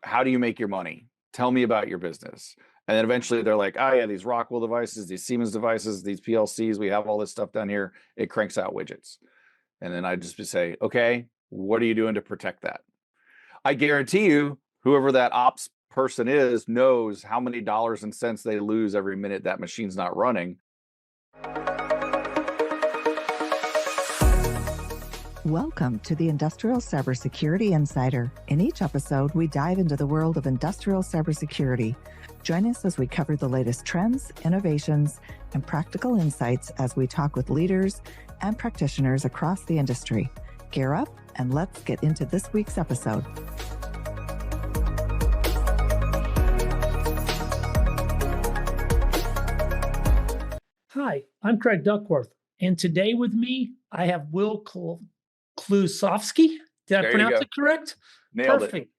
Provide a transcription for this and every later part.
how do you make your money? Tell me about your business. And then eventually they're like, oh yeah, these Rockwell devices, these Siemens devices, these PLCs, we have all this stuff down here. It cranks out widgets. And then I just say, okay, what are you doing to protect that? I guarantee you, whoever that ops person is knows how many dollars and cents they lose every minute that machine's not running. Welcome to the Industrial Cybersecurity Insider. In each episode, we dive into the world of industrial cybersecurity. Join us as we cover the latest trends, innovations, and practical insights as we talk with leaders and practitioners across the industry. Gear up and let's get into this week's episode. Hi, I'm Craig Duckworth, and today with me, I have Wil Klusovsky. Did I pronounce it correct? Nailed Perfect. it.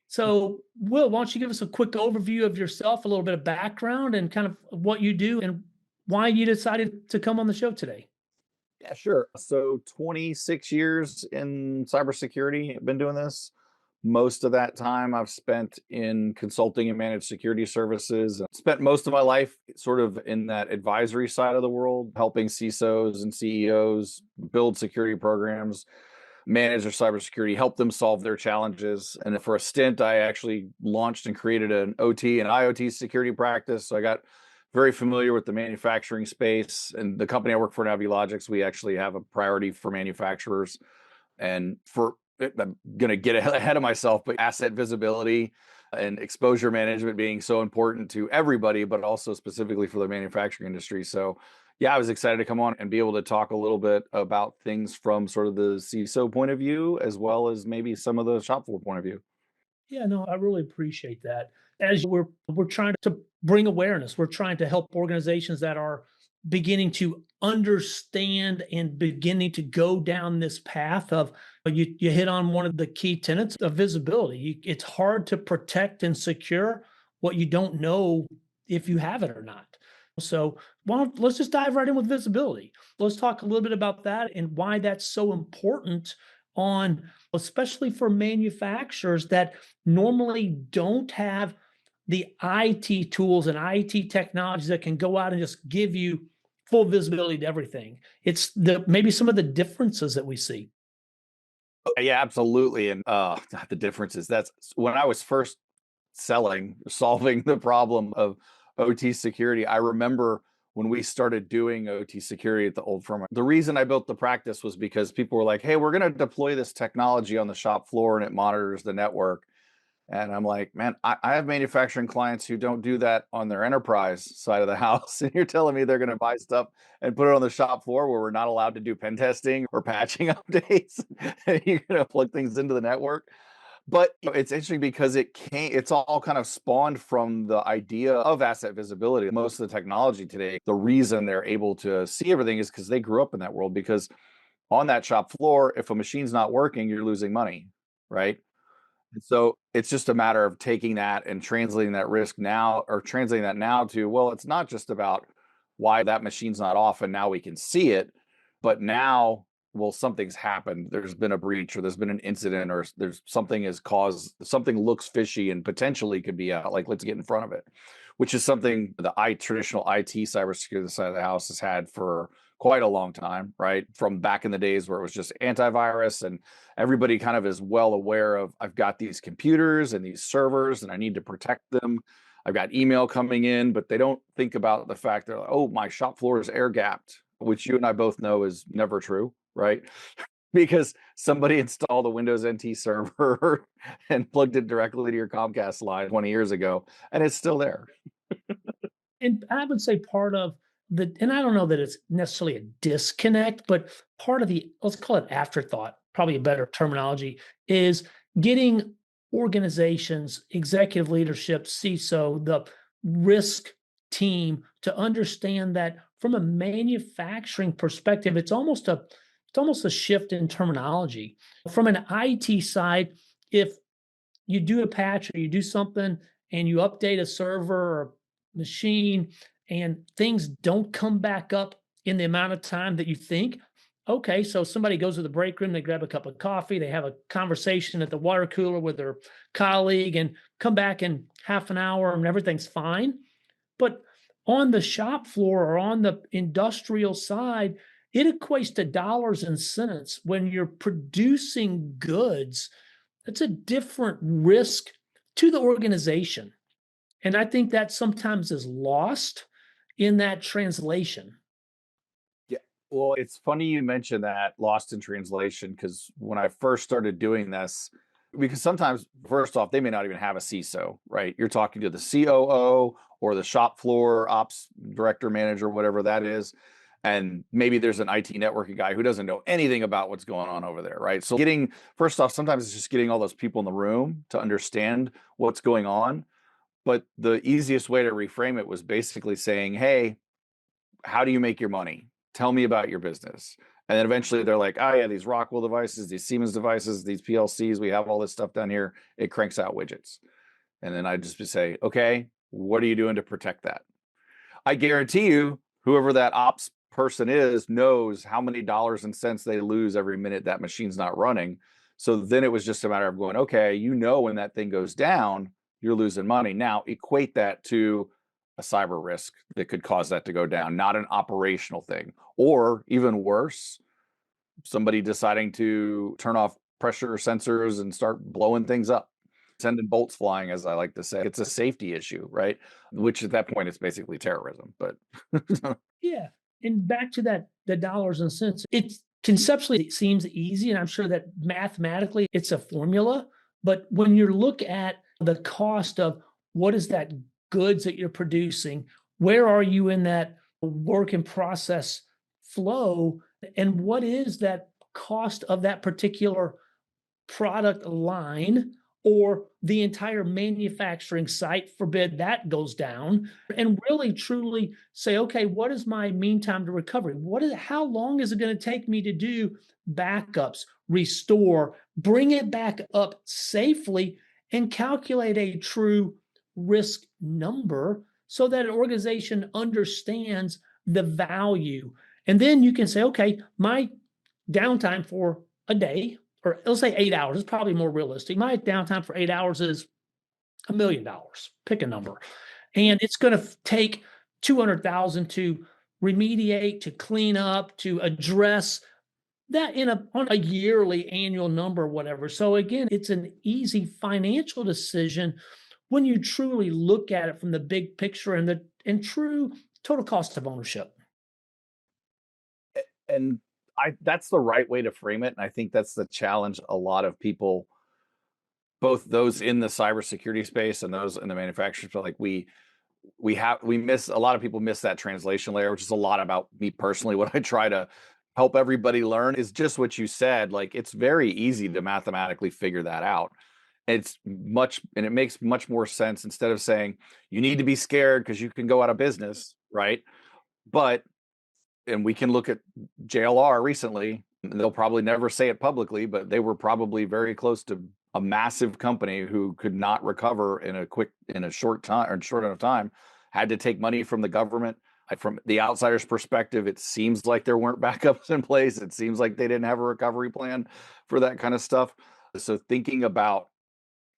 So, Wil, why don't you give us a quick overview of yourself, a little bit of background, and kind of what you do and why you decided to come on the show today? Yeah, sure. So 26 years in cybersecurity, I've been doing this. Most of that time I've spent in consulting and managed security services. Spent most of my life sort of in that advisory side of the world, helping CISOs and CEOs build security programs, manage their cybersecurity, help them solve their challenges. And for a stint, I actually launched and created an OT and IoT security practice. So I got very familiar with the manufacturing space. And the company I work for now, viLogics, we actually have a priority for manufacturers. And I'm going to get ahead of myself, but asset visibility and exposure management being so important to everybody, but also specifically for the manufacturing industry. So yeah, I was excited to come on and be able to talk a little bit about things from sort of the CISO point of view, as well as maybe some of the shop floor point of view. Yeah, no, I really appreciate that. As we're trying to bring awareness, we're trying to help organizations that are beginning to understand and beginning to go down this path of you hit on one of the key tenets of visibility. It's hard to protect and secure what you don't know if you have it or not. So, let's just dive right in with visibility. Let's talk a little bit about that and why that's so important on, especially for manufacturers that normally don't have the IT tools and IT technologies that can go out and just give you full visibility to everything. It's maybe some of the differences that we see. Yeah, absolutely. And the difference is that's when I was first solving the problem of OT security. I remember when we started doing OT security at the old firm. The reason I built the practice was because people were like, hey, we're going to deploy this technology on the shop floor and it monitors the network. And I'm like, man, I have manufacturing clients who don't do that on their enterprise side of the house. And you're telling me they're going to buy stuff and put it on the shop floor where we're not allowed to do pen testing or patching updates. And you're going to plug things into the network. But it's interesting because it's all kind of spawned from the idea of asset visibility. Most of the technology today, the reason they're able to see everything is because they grew up in that world. Because on that shop floor, if a machine's not working, you're losing money, right? And so it's just a matter of taking that and translating that risk now, or translating that now to, well, it's not just about why that machine's not off and now we can see it, but now, well, something's happened. There's been a breach or there's been an incident or there's something has caused something looks fishy and potentially could be out. Like, let's get in front of it, which is something the traditional IT cybersecurity side of the house has had for quite a long time, right? From back in the days where it was just antivirus and everybody kind of is well aware of, I've got these computers and these servers and I need to protect them. I've got email coming in, but they don't think about the fact that, oh, my shop floor is air gapped, which you and I both know is never true, right? Because somebody installed a Windows NT server and plugged it directly to your Comcast line 20 years ago, and it's still there. And I would say part of and I don't know that it's necessarily a disconnect, but part of the, let's call it afterthought, probably a better terminology, is getting organizations, executive leadership, CISO, the risk team to understand that from a manufacturing perspective, it's almost a shift in terminology. From an IT side, if you do a patch or you do something and you update a server or machine and things don't come back up in the amount of time that you think, okay, so somebody goes to the break room, they grab a cup of coffee, they have a conversation at the water cooler with their colleague and come back in half an hour and everything's fine. But on the shop floor or on the industrial side, it equates to dollars and cents when you're producing goods. That's a different risk to the organization. And I think that sometimes is lost in that translation. Yeah. Well, it's funny you mentioned that lost in translation because when I first started doing this, because sometimes, first off, they may not even have a CISO, right? You're talking to the COO or the shop floor ops director, manager, whatever that is. And maybe there's an IT networking guy who doesn't know anything about what's going on over there, right? So first off, sometimes it's just getting all those people in the room to understand what's going on. But the easiest way to reframe it was basically saying, hey, how do you make your money? Tell me about your business. And then eventually they're like, oh yeah, these Rockwell devices, these Siemens devices, these PLCs, we have all this stuff down here. It cranks out widgets. And then I just say, okay, what are you doing to protect that? I guarantee you, whoever that ops person is knows how many dollars and cents they lose every minute that machine's not running. So then it was just a matter of going, okay, when that thing goes down, you're losing money. Now equate that to a cyber risk that could cause that to go down, not an operational thing. Or even worse, somebody deciding to turn off pressure sensors and start blowing things up, sending bolts flying, as I like to say. It's a safety issue, right? Which at that point, it's basically terrorism. But Yeah. And back to that, the dollars and cents, it seems easy. And I'm sure that mathematically it's a formula. But when you look at the cost of what is that goods that you're producing, where are you in that work in process flow? And what is that cost of that particular product line or the entire manufacturing site, forbid that goes down, and really truly say, okay, what is my mean time to recovery? How long is it going to take me to do backups, restore, bring it back up safely, and calculate a true risk number so that an organization understands the value. And then you can say, okay, my downtime for a day, or let's say 8 hours, it's probably more realistic. My downtime for 8 hours is $1 million. Pick a number. And it's going to take 200,000 to remediate, to clean up, to address that on a yearly annual number, whatever. So again, it's an easy financial decision when you truly look at it from the big picture and true total cost of ownership. and that's the right way to frame it. And I think that's the challenge a lot of people, both those in the cybersecurity space and those in the manufacturing space, like we miss a lot of people miss that translation layer, which is a lot about me personally. What I try to help everybody learn is just what you said. Like it's very easy to mathematically figure that out. And it makes much more sense instead of saying you need to be scared because you can go out of business, right? But and we can look at JLR recently. They'll probably never say it publicly, but they were probably very close to a massive company who could not recover in a short time or short enough time, had to take money from the government. From the outsider's perspective, it seems like there weren't backups in place. It seems like they didn't have a recovery plan for that kind of stuff. So thinking about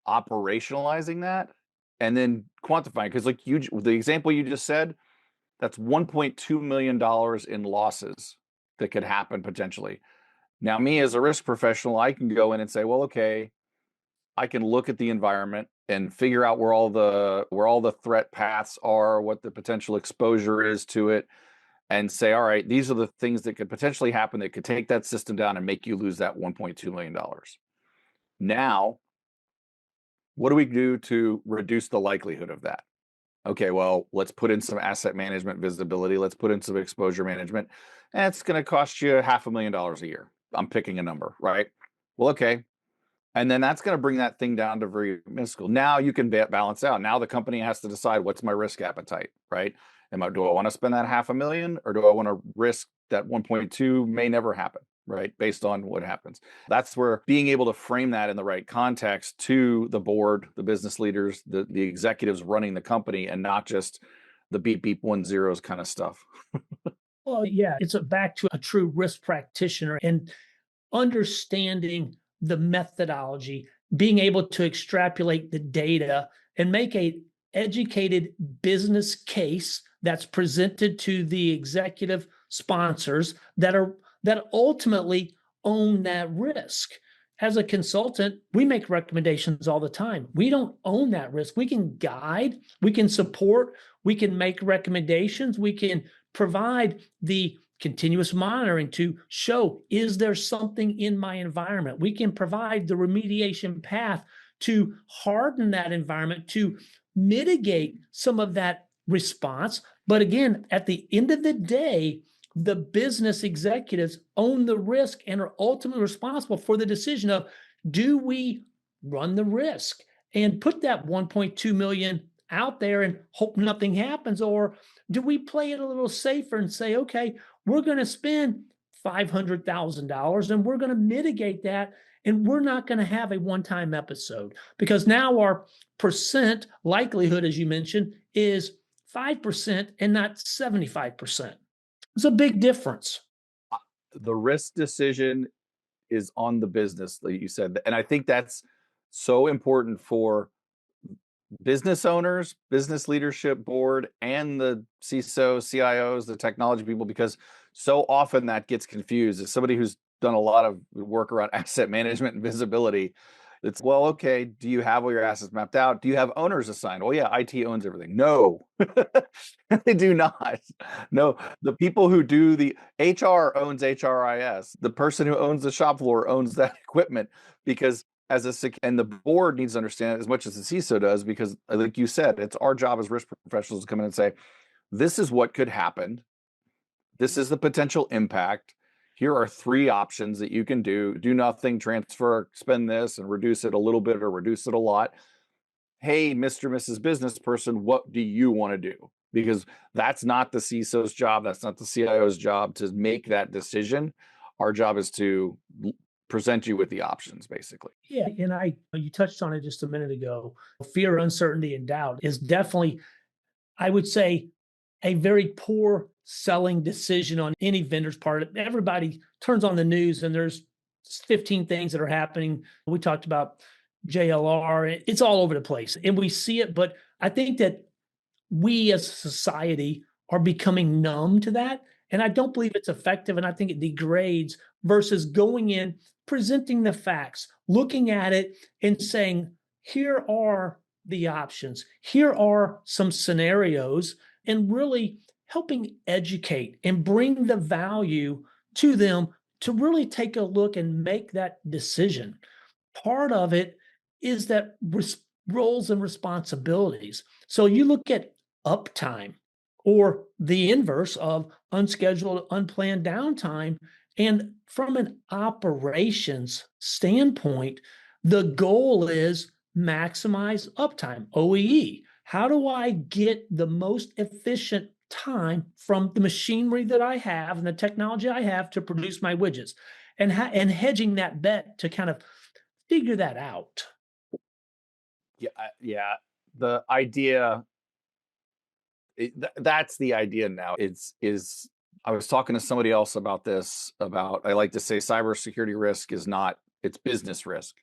operationalizing that and then quantifying, because the example you just said, that's $1.2 million in losses that could happen potentially. Now, me as a risk professional, I can go in and say, well, okay, I can look at the environment and figure out where all the threat paths are, what the potential exposure is to it, and say, all right, these are the things that could potentially happen that could take that system down and make you lose that $1.2 million. Now, what do we do to reduce the likelihood of that? Okay, well, let's put in some asset management visibility. Let's put in some exposure management. And it's going to cost you $500,000 a year. I'm picking a number, right? Well, okay. And then that's going to bring that thing down to very minuscule. Now you can balance out. Now the company has to decide what's my risk appetite, right? Do I want to spend that 500,000 or do I want to risk that 1.2 may never happen, right? Based on what happens. That's where being able to frame that in the right context to the board, the business leaders, the executives running the company, and not just the beep beep 1 zeros kind of stuff. Well, yeah, it's back to a true risk practitioner and understanding the methodology, being able to extrapolate the data and make a educated business case that's presented to the executive sponsors that ultimately own that risk. As a consultant, we make recommendations all the time. We don't own that risk. We can guide, we can support, we can make recommendations, we can provide the continuous monitoring to show, is there something in my environment? We can provide the remediation path to harden that environment, to mitigate some of that response. But again, at the end of the day, the business executives own the risk and are ultimately responsible for the decision of, do we run the risk and put that 1.2 million out there and hope nothing happens? Or do we play it a little safer and say, okay, we're going to spend $500,000 and we're going to mitigate that, and we're not going to have a one-time episode, because now our percent likelihood, as you mentioned, is 5% and not 75%. It's a big difference. The risk decision is on the business, like you said. And I think that's so important for business owners, business leadership board, and the CISO, CIOs, the technology people, because so often that gets confused. As somebody who's done a lot of work around asset management and visibility, it's, well, okay, do you have all your assets mapped out? Do you have owners assigned? Well, yeah, IT owns everything. No, they do not. No, the people who do the HR owns HRIS. The person who owns the shop floor owns that equipment, because and the board needs to understand it as much as the CISO does, because like you said, it's our job as risk professionals to come in and say, this is what could happen. This is the potential impact. Here are 3 options that you can do. Do nothing, transfer, spend this, and reduce it a little bit or reduce it a lot. Hey, Mr. Mrs. Business Person, what do you want to do? Because that's not the CISO's job. That's not the CIO's job to make that decision. Our job is to present you with the options, basically. Yeah, and you touched on it just a minute ago. Fear, uncertainty, and doubt is definitely, I would say, a very poor selling decision on any vendor's part. Everybody turns on the news and there's 15 things that are happening. We talked about JLR. It's all over the place and we see it, but I think that we as a society are becoming numb to that. And I don't believe it's effective. And I think it degrades versus going in, presenting the facts, looking at it and saying, here are the options. Here are some scenarios, and really helping educate and bring the value to them to really take a look and make that decision. Part of it is that roles and responsibilities. So you look at uptime or the inverse of unscheduled, unplanned downtime. And from an operations standpoint, the goal is maximize uptime, OEE. How do I get the most efficient time from the machinery that I have and the technology I have to produce my widgets? And hedging that bet to kind of figure that out. Yeah. The idea, that's the idea now. I was talking to somebody else about this, I like to say cybersecurity risk is not, it's business risk,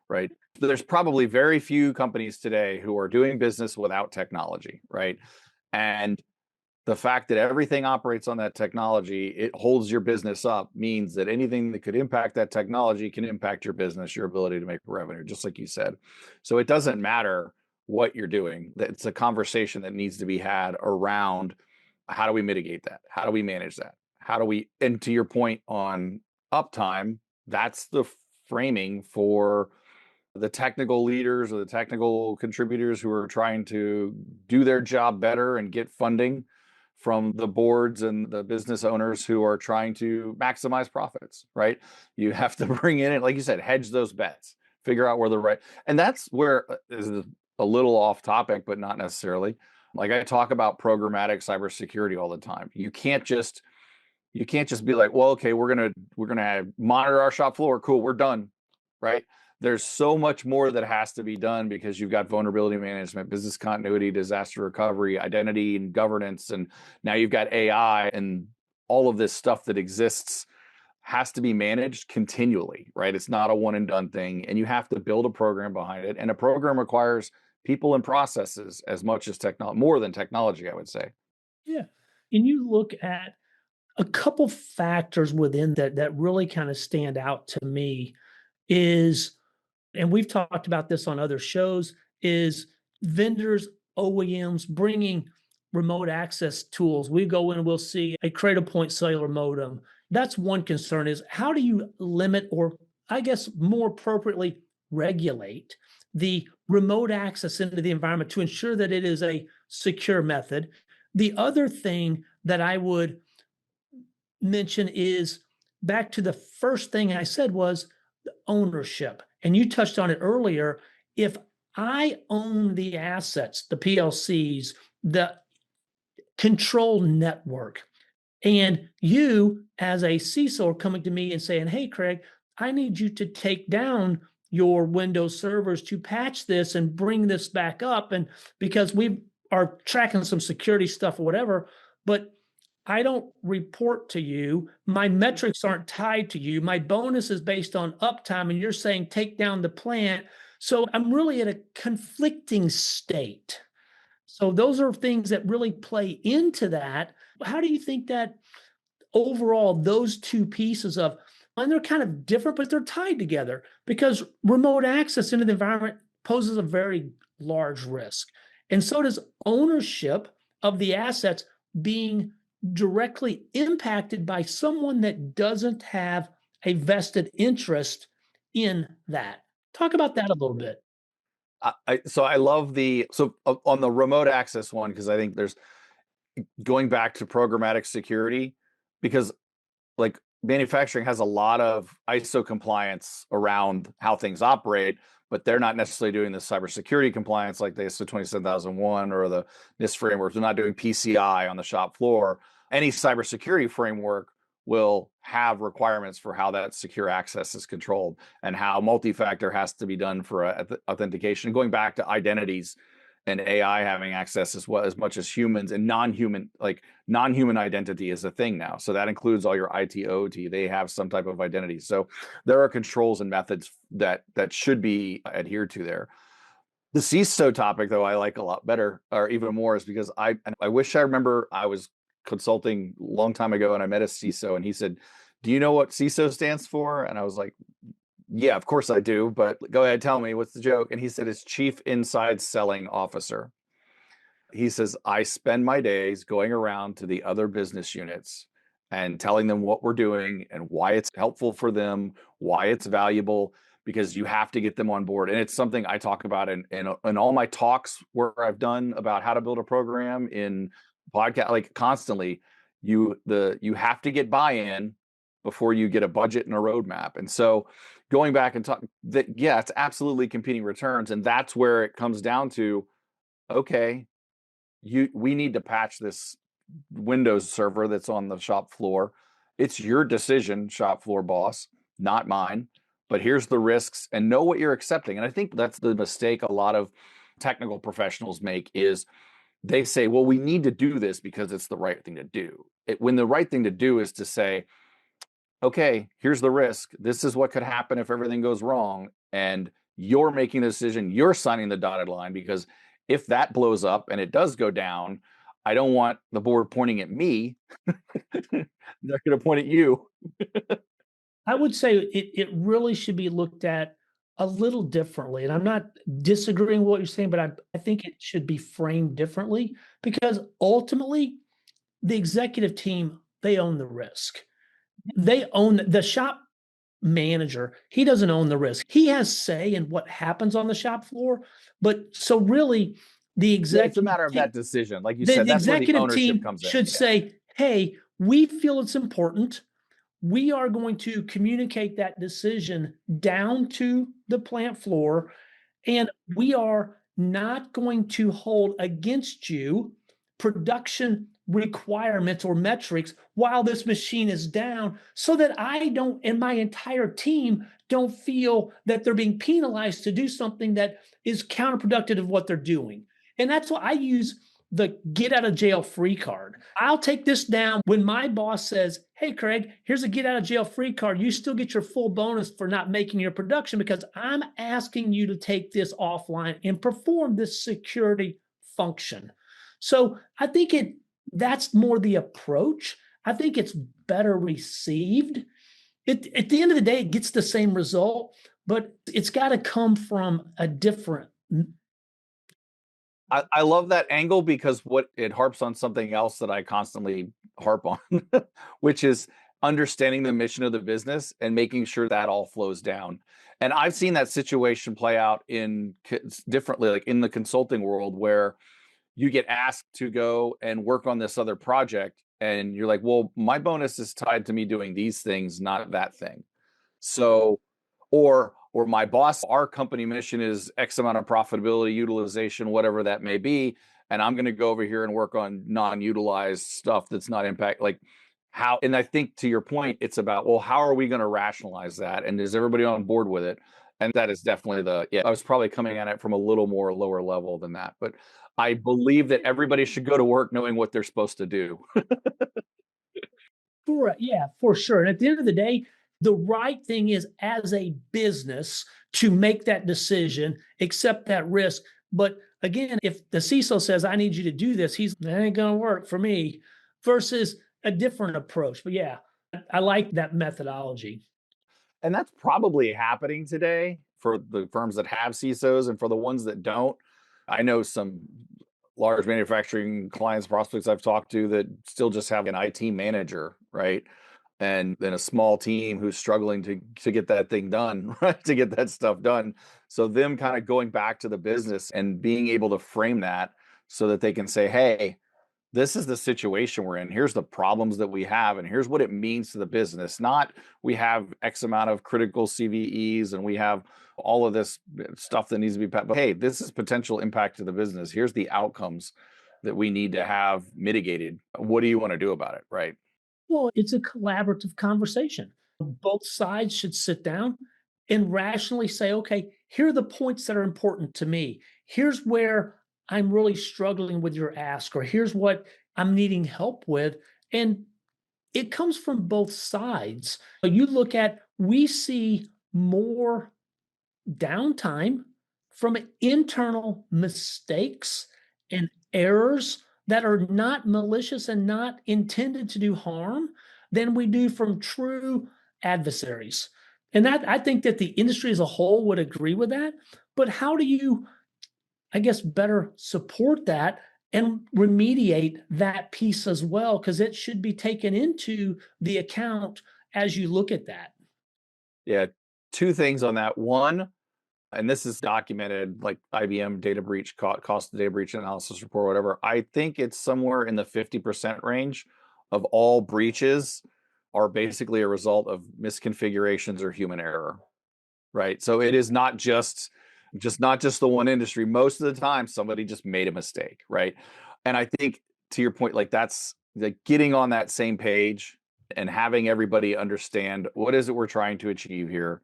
right? There's probably very few companies today who are doing business without technology, right? And the fact that everything operates on that technology, it holds your business up, means that anything that could impact that technology can impact your business, your ability to make revenue, just like you said. So it doesn't matter what you're doing. It's a conversation that needs to be had around, how do we mitigate that? How do we manage that? And to your point on uptime, that's the framing for the technical leaders or the technical contributors who are trying to do their job better and get funding from the boards and the business owners who are trying to maximize profits, right? You have to bring in, like you said, hedge those bets, figure out where the right, and that's where is a little off topic, but not necessarily. Like I talk about programmatic cybersecurity all the time. You can't just be like, well, okay, we're gonna monitor our shop floor. Cool, we're done, right? There's so much more that has to be done, because you've got vulnerability management, business continuity, disaster recovery, identity and governance, and now you've got AI, and all of this stuff that exists has to be managed continually, right? It's not a one and done thing, and you have to build a program behind it. And a program requires people and processes as much as technology, more than technology, I would say. Yeah. And you look at a couple factors within that really kind of stand out to me is, and we've talked about this on other shows, is vendors, OEMs bringing remote access tools. We go in and we'll see a Cradle Point cellular modem. That's one concern, is how do you limit, or I guess more appropriately, regulate the remote access into the environment to ensure that it is a secure method. The other thing that I would mention is back to the first thing I said was ownership. And you touched on it earlier. If I own the assets, the PLCs, the control network, and you as a CISO are coming to me and saying, hey, Craig, I need you to take down your Windows servers to patch this and bring this back up. And because we are tracking some security stuff or whatever, but I don't report to you. My metrics aren't tied to you. My bonus is based on uptime, and you're saying take down the plant. So I'm really at a conflicting state. So those are things that really play into that. How do you think that overall those two pieces of, and they're kind of different, but they're tied together, because remote access into the environment poses a very large risk. And so does ownership of the assets being directly impacted by someone that doesn't have a vested interest in that. Talk about that a little bit. So I love on the remote access one, because I think there's going back to programmatic security, because like manufacturing has a lot of ISO compliance around how things operate, but they're not necessarily doing the cybersecurity compliance like the ISO 27001 or the NIST frameworks. They're not doing PCI on the shop floor. Any cybersecurity framework will have requirements for how that secure access is controlled and how multi-factor has to be done for authentication. Going back to identities and AI having access as well, as much as humans, and non-human identity is a thing now. So that includes all your IT, OT. They have some type of identity. So there are controls and methods that should be adhered to there. The CISO topic, though, I like a lot better, or even more, is because I wish I remember. I was consulting a long time ago and I met a CISO and he said, do you know what CISO stands for? And I was like, yeah, of course I do, but go ahead, tell me, what's the joke? And he said, it's Chief Inside Selling Officer. He says, I spend my days going around to the other business units and telling them what we're doing and why it's helpful for them, why it's valuable, because you have to get them on board. And it's something I talk about in all my talks where I've done about how to build a program, in podcast, like constantly, you have to get buy-in before you get a budget and a roadmap. And so going back and talk that, yeah, it's absolutely competing returns. And that's where it comes down to, okay, we need to patch this Windows server that's on the shop floor. It's your decision, shop floor boss, not mine. But here's the risks, and know what you're accepting. And I think that's the mistake a lot of technical professionals make, is they say, well, we need to do this because it's the right thing to do. When the right thing to do is to say, okay, here's the risk. This is what could happen if everything goes wrong. And you're making the decision. You're signing the dotted line, because if that blows up and it does go down, I don't want the board pointing at me. They're going to point at you. I would say it really should be looked at a little differently. And I'm not disagreeing with what you're saying, but I think it should be framed differently, because ultimately the executive team, they own the risk. They own the shop manager. He doesn't own the risk. He has say in what happens on the shop floor. But so really the executive, it's a matter of that decision. Like you said, the that's where the executive ownership team comes in. should say, hey, we feel it's important. We are going to communicate that decision down to the plant floor, and we are not going to hold against you production requirements or metrics while this machine is down, so that I don't, and my entire team don't feel that they're being penalized to do something that is counterproductive of what they're doing. And that's why I use the get out of jail free card. I'll take this down when my boss says, hey, Craig, here's a get out of jail free card. You still get your full bonus for not making your production because I'm asking you to take this offline and perform this security function. So I think that's more the approach. I think it's better received. At the end of the day, it gets the same result, but it's got to come from a different. I love that angle because what it harps on something else that I constantly harp on, which is understanding the mission of the business and making sure that all flows down. And I've seen that situation play out differently, like in the consulting world, where you get asked to go and work on this other project, and you're like, well, my bonus is tied to me doing these things, not that thing. So, or my boss, our company mission is X amount of profitability, utilization, whatever that may be. And I'm going to go over here and work on non-utilized stuff that's not impact. Like how, and I think to your point, it's about, well, how are we going to rationalize that? And is everybody on board with it? And that is definitely I was probably coming at it from a little more lower level than that. But I believe that everybody should go to work knowing what they're supposed to do. Correct. Yeah, for sure. And at the end of the day, the right thing is as a business to make that decision, accept that risk. But again, if the CISO says, I need you to do this, that ain't going to work for me versus a different approach. But yeah, I like that methodology. And that's probably happening today for the firms that have CISOs, and for the ones that don't. I know some large manufacturing clients, prospects I've talked to that still just have an IT manager, right? And then a small team who's struggling to get that thing done, right? To get that stuff done. So them kind of going back to the business and being able to frame that so that they can say, hey, this is the situation we're in. Here's the problems that we have, and here's what it means to the business. Not we have X amount of critical CVEs and we have all of this stuff that needs to be, but hey, this is potential impact to the business. Here's the outcomes that we need to have mitigated. What do you want to do about it, right? Well, it's a collaborative conversation. Both sides should sit down and rationally say, okay, here are the points that are important to me. Here's where I'm really struggling with your ask, or here's what I'm needing help with. And it comes from both sides. You look at, we see more downtime from internal mistakes and errors that are not malicious and not intended to do harm than we do from true adversaries. And that, I think that the industry as a whole would agree with that. But how do you, I guess, better support that and remediate that piece as well? Because it should be taken into the account as you look at that. Yeah, two things on that. One, and this is documented, like IBM data breach, cost of data breach analysis report, whatever. I think it's somewhere in the 50% range of all breaches are basically a result of misconfigurations or human error, right? So it is not just the one industry. Most of the time, somebody just made a mistake, right? And I think to your point, like that's like getting on that same page and having everybody understand what is it we're trying to achieve here.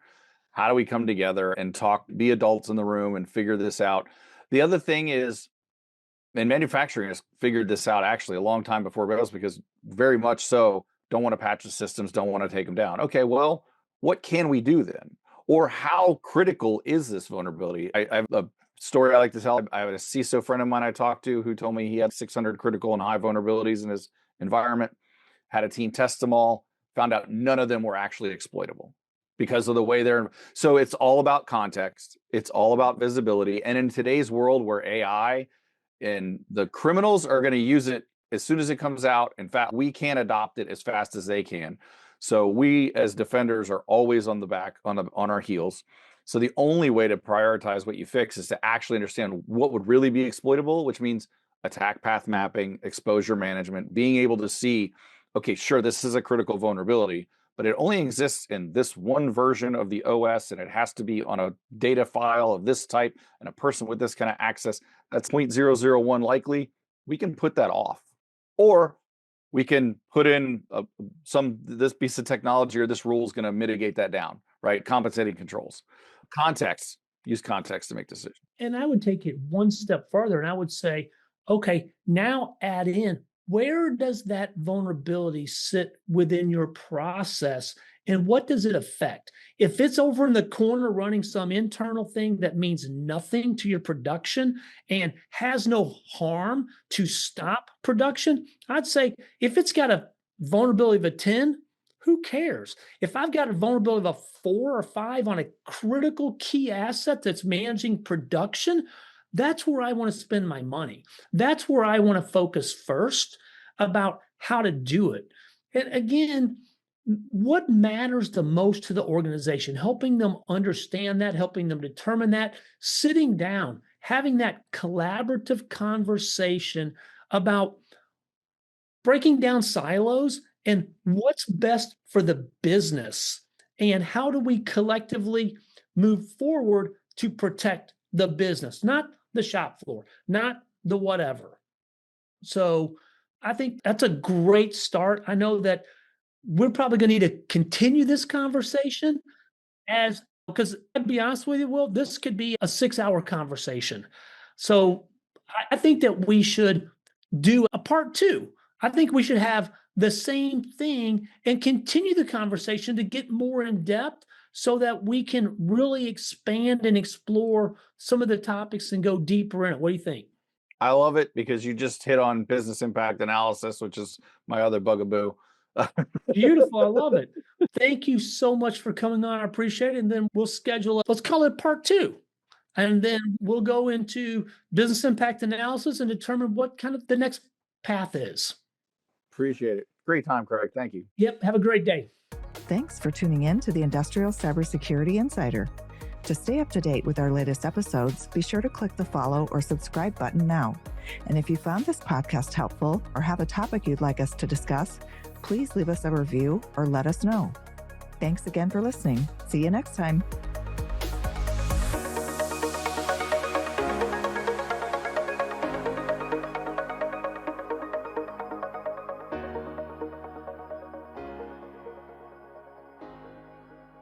How do we come together and talk, be adults in the room and figure this out? The other thing is, and manufacturing has figured this out actually a long time before everybody else, because very much so, don't want to patch the systems, don't want to take them down. Okay, well, what can we do then? Or how critical is this vulnerability? I have a story I like to tell. I have a CISO friend of mine I talked to who told me he had 600 critical and high vulnerabilities in his environment, had a team test them all, found out none of them were actually exploitable because of the way they're. So it's all about context. It's all about visibility. And in today's world where AI and the criminals are going to use it as soon as it comes out, in fact, we can't adopt it as fast as they can. So we as defenders are always on our heels. So the only way to prioritize what you fix is to actually understand what would really be exploitable, which means attack path mapping, exposure management, being able to see, okay, sure, this is a critical vulnerability, but it only exists in this one version of the OS, and it has to be on a data file of this type and a person with this kind of access. That's 0.001 likely. We can put that off. Or we can put in this piece of technology or this rule is going to mitigate that down, right? Compensating controls. Context. Use context to make decisions. And I would take it one step further, and I would say, Okay, now add in, where does that vulnerability sit within your process and what does it affect? If it's over in the corner running some internal thing that means nothing to your production and has no harm to stop production, I'd say if it's got a vulnerability of a 10, who cares? If I've got a vulnerability of a 4 or 5 on a critical key asset that's managing production, that's where I want to spend my money. That's where I want to focus first about how to do it. And again, what matters the most to the organization? Helping them understand that, helping them determine that, sitting down, having that collaborative conversation about breaking down silos and what's best for the business and how do we collectively move forward to protect the business, not the shop floor, not the whatever. So I think that's a great start. I know that we're probably going to need to continue this conversation as because I'd be honest with you, Will, this could be a 6-hour conversation. So I think that we should do a part 2. I think we should have the same thing and continue the conversation to get more in depth so that we can really expand and explore some of the topics and go deeper in it. What do you think? I love it because you just hit on business impact analysis, which is my other bugaboo. Beautiful. I love it. Thank you so much for coming on. I appreciate it. And then we'll schedule, let's call it part 2. And then we'll go into business impact analysis and determine what kind of the next path is. Appreciate it. Great time, Craig. Thank you. Yep. Have a great day. Thanks for tuning in to the Industrial Cybersecurity Insider. To stay up to date with our latest episodes, be sure to click the follow or subscribe button now. And if you found this podcast helpful or have a topic you'd like us to discuss, please leave us a review or let us know. Thanks again for listening. See you next time.